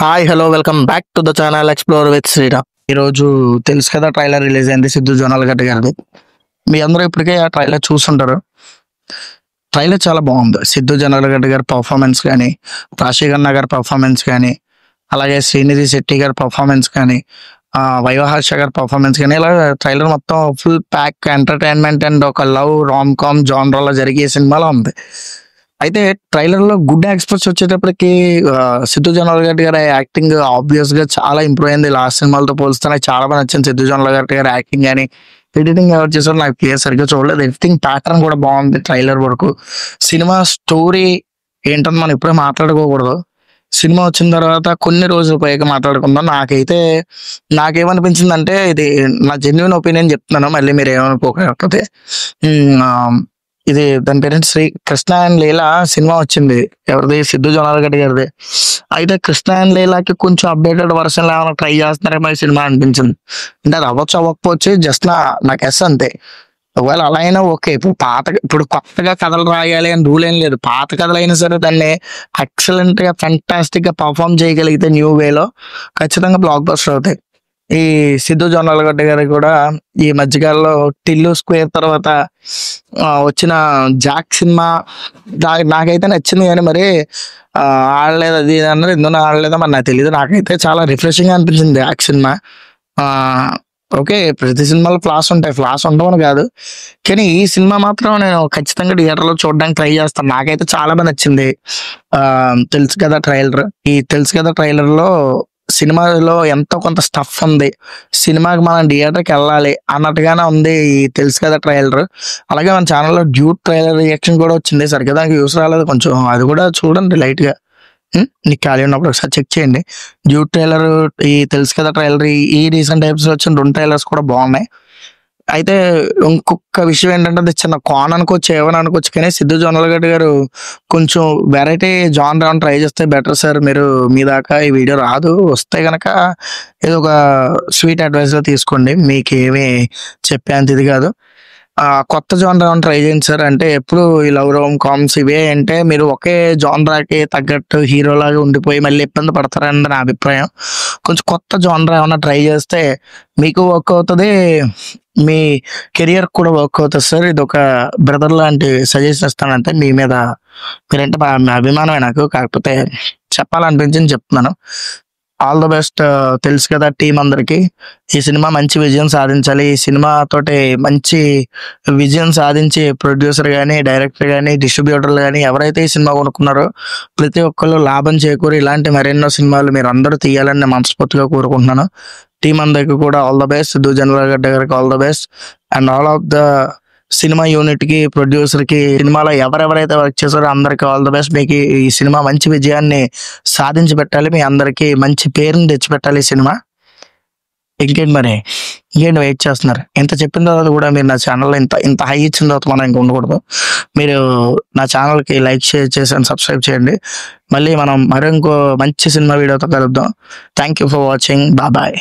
Hi hello welcome back to the channel explore with Sriram. ఈరోజు తెలుసు కదా, ట్రైలర్ రిలీజ్ అయింది సిద్ధు జొన్నలగడ్డ గారిది. మీ అందరూ ఇప్పటికే ఆ ట్రైలర్ చూస్తుంటారు. ట్రైలర్ చాలా బాగుంది. సిద్ధు జొన్నలగడ్డ గారి పర్ఫార్మెన్స్ కానీ, రాశిగన్న గారి పర్ఫార్మెన్స్ కానీ, అలాగే శ్రీనిధి శెట్టి గారి పర్ఫార్మెన్స్ కానీ, వైవహర్ష గారి పర్ఫార్మెన్స్ కానీ, ఇలా ట్రైలర్ మొత్తం ఫుల్ ప్యాక్ ఎంటర్టైన్మెంట్ అండ్ ఒక లవ్ రామ్ కామ్ జానరాలో జరిగే సినిమాలో ఉంది. అయితే ట్రైలర్ లో గుడ్ ఎక్స్పర్ట్స్ వచ్చేటప్పటికి సిద్ధు జొన్నలగడ్డ గారి యాక్టింగ్ ఆబ్వియస్ గా చాలా ఇంప్రూవ్ అయింది. లాస్ట్ సినిమాలతో పోలిస్తే నాకు చాలా బాగా నచ్చింది సిద్ధు జొన్నలగడ్డ గారి యాక్టింగ్ కానీ. ఎడిటింగ్ ఎవరు చేశారో నాకు క్లియర్ సరిగ్గా చూడలేదు. ఎడిటింగ్ ప్యాటర్న్ కూడా బాగుంది ట్రైలర్ వరకు. సినిమా స్టోరీ ఏంటని మనం ఇప్పుడే మాట్లాడుకోకూడదు. సినిమా వచ్చిన తర్వాత కొన్ని రోజుల పైగా మాట్లాడుకుందాం. నాకేమనిపించింది అంటే, ఇది నా జెన్యున్ ఒపీనియన్ చెప్తున్నాను, మళ్ళీ మీరు ఏమనుకోకపోతే. ఇది దాని parent Shri Krishna and Leela cinema వచ్చింది. ఎవరిది? సిద్ధు జొన్నలగడ్డ గారిది. అయితే కృష్ణ అండ్ లీలాకి కొంచెం అప్డేటెడ్ వర్షన్ ఏమైనా ట్రై చేస్తున్నారేమో ఈ సినిమా అనిపించింది. అంటే అది అవ్వచ్చు అవ్వకపోవచ్చు, జస్ట్ నాకు ఎస్ అంతే. ఒకవేళ అలా అయినా ఓకే. ఇప్పుడు కొత్తగా కథలు రాయాలి అని రూల్ ఏం లేదు. పాత కథలు అయినా సరే దాన్ని ఎక్సలెంట్ గా ఫెంటాస్టిక్ గా పర్ఫామ్ చేయగలిగితే న్యూ వేలో ఖచ్చితంగా బ్లాక్ బస్టర్ అవుతాయి. ఈ సిద్ధు జొన్నలగడ్డ గారి కూడా ఈ మధ్యకాలంలో టిల్లు స్క్వేర్ తర్వాత వచ్చిన జాక్ సినిమా నాకైతే నచ్చింది. కానీ మరి ఆడలేదు అది అన్నది, ఎందుకు ఆడలేదో మరి నాకు తెలియదు. నాకైతే చాలా రిఫ్రెషింగ్ అనిపించింది జాక్ సినిమా. ఓకే, ప్రతి సినిమాలో ఫ్లాస్ ఉంటాయి, ఫ్లాస్ ఉండవని కాదు, కానీ ఈ సినిమా మాత్రం నేను ఖచ్చితంగా థియేటర్లో చూడడానికి ట్రై చేస్తాను. నాకైతే చాలా బాగా నచ్చింది. తెలుసు కదా ట్రైలర్, తెలుసు కదా ట్రైలర్ లో సినిమాలో ఎంతో కొంత స్టఫ్ ఉంది. సినిమాకి మనం థియేటర్కి వెళ్ళాలి అన్నట్టుగానే ఉంది ఈ తెలుసు కదా ట్రైలర్. అలాగే మన ఛానల్లో డ్యూట్ ట్రైలర్ రియాక్షన్ కూడా వచ్చింది. సరిగ్గా దానికి యూస్ రాలేదు, కొంచెం అది కూడా చూడండి లైట్ గా. నీకు ఖాళీ ఉన్నప్పుడు ఒకసారి చెక్ చేయండి. డ్యూట్ ట్రైలర్, ఈ తెలుసు కదా ట్రైలర్, ఈ రీసెంట్ ఎపిసోడ్ వచ్చిన 2 ట్రైలర్స్ కూడా బాగున్నాయి. అయితే ఇంకొక విషయం ఏంటంటే, అది చిన్న కాన్ అనుకోవచ్చు, ఏమని అనుకోవచ్చు, కానీ సిద్ధు జొన్నలగడ్డ గారు కొంచెం వెరైటీ జాన్ రావడం ట్రై చేస్తే బెటర్ సార్. మీరు మీ దాకా ఈ వీడియో రాదు, వస్తే కనుక ఏదో ఒక స్వీట్ అడ్వైస్గా తీసుకోండి. మీకు ఏమీ చెప్పేంత ఇది కాదు. కొత్త జానరా ట్రై చేయండి సార్. అంటే ఎప్పుడు ఈ లవ్ రోమ్ కామ్స్ ఇవే అంటే మీరు ఒకే జానరాకి తగ్గట్టు హీరోలాగా ఉండిపోయి మళ్ళీ ఇబ్బంది పడతారని నా అభిప్రాయం. కొంచెం కొత్త జానరా ఏమైనా ట్రై చేస్తే మీకు వర్క్ అవుతుంది, మీ కెరియర్ కూడా వర్క్ అవుతుంది సార్. ఇది ఒక బ్రదర్ లాంటి సజెషన్ ఇస్తానంటే. మీ మీద మీరంటే అభిమానమే నాకు, కాకపోతే చెప్పాలనిపించింది చెప్తున్నాను. All the best. తెలుసు కదా టీం అందరికి. ఈ సినిమా మంచి విజయం సాధించాలి. ఈ సినిమా తోటి మంచి విజయం సాధించి ప్రొడ్యూసర్ కానీ, డైరెక్టర్ కానీ, డిస్ట్రిబ్యూటర్లు కానీ ఎవరైతే ఈ సినిమా కొనుక్కున్నారో ప్రతి ఒక్కళ్ళు లాభం చేకూరి ఇలాంటి మరెన్నో సినిమాలు మీరు అందరూ తీయాలని నేను మనస్ఫూర్తిగా కోరుకుంటున్నాను. టీం అందరికి కూడా all the best. Siddhu Jonnalagadda గారికి all the best and all of the cinema unit కి, ప్రొడ్యూసర్ కి, సినిమాలో ఎవరెవరైతే వర్క్ చేశారో అందరికి ఆల్ ద బెస్ట్. మీకు ఈ సినిమా మంచి విజయాన్ని సాధించి పెట్టాలి, మీ అందరికి మంచి పేరుని తెచ్చిపెట్టాలి ఈ సినిమా. ఇంకేంటి వెయిట్ చేస్తున్నారు? ఇంత చెప్పిన తర్వాత కూడా మీరు నా ఛానల్లో ఇంత హై ఇచ్చిన తర్వాత మనం ఇంక ఉండకూడదు. మీరు నా ఛానల్కి లైక్, షేర్ చేసి సబ్స్క్రైబ్ చేయండి. మళ్ళీ మనం ఇంకో మంచి సినిమా వీడియోతో కలుద్దాం. Thank you for watching. Bye.